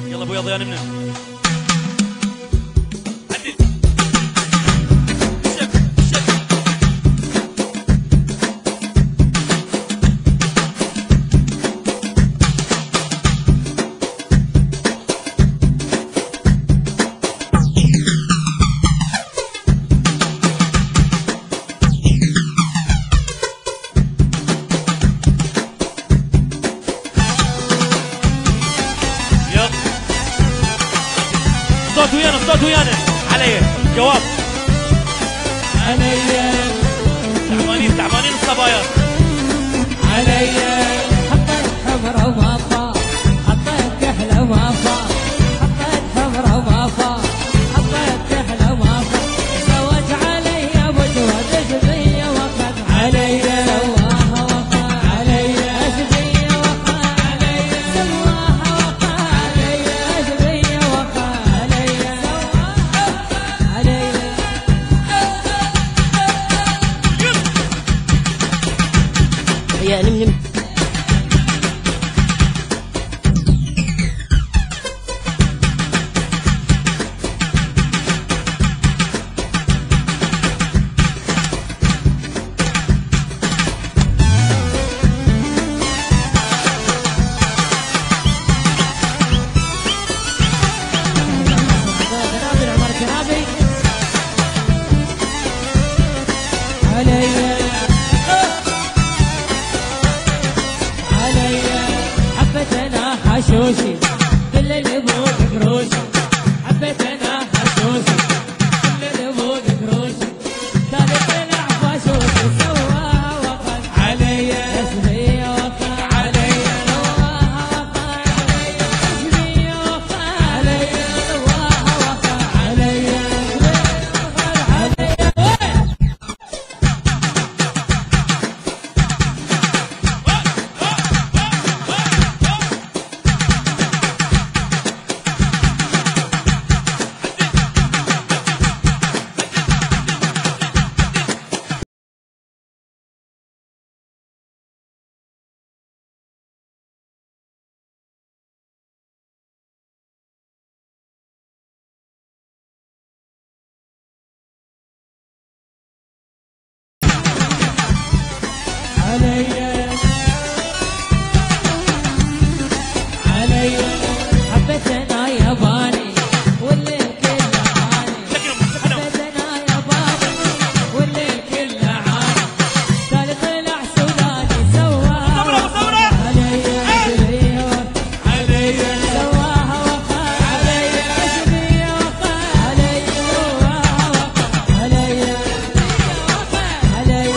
يلا ابو يلا يا نمنم. الصوت ويانا علي جواب علي تعبانين الصبايا علي حطيت حمرا وما فا حطيت كحله وما فا حطيت حمرا وما فا حطيت كحله وما فا زوج علي ابو جواد اشبيه وقد علي سواها وقع علي اشبيه وقع علي سواها وقع علي اشبيه وقع علي سواها علي يا نمنم حشوشي بالليل بوق قروشي حبيت انا حشوشي بالليل بوق قروشي ثالث طلع فاشوشي سواها وقع علي اسمي وقع علي سواها وقع علي اسمي وقع علي سواها وقع علي علي حبيت انا ياباني والليل كله عاني حبيت انا ياباني والليل كله عاني ثالث طلع سوداني سواها علي اشبيه وقع علي سواها وقع علي اشبيه وقع علي سواها وقع علي وقع علي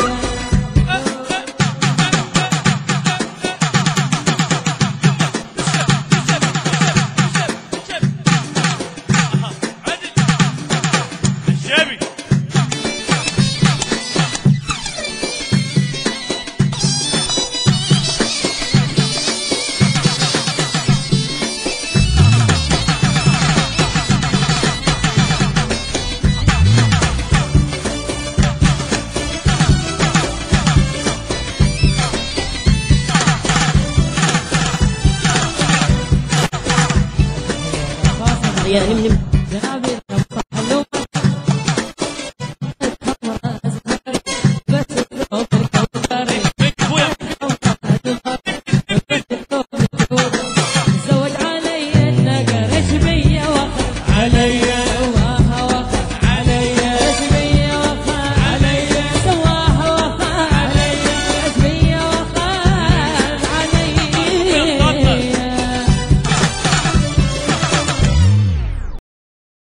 يا نمنم جنابي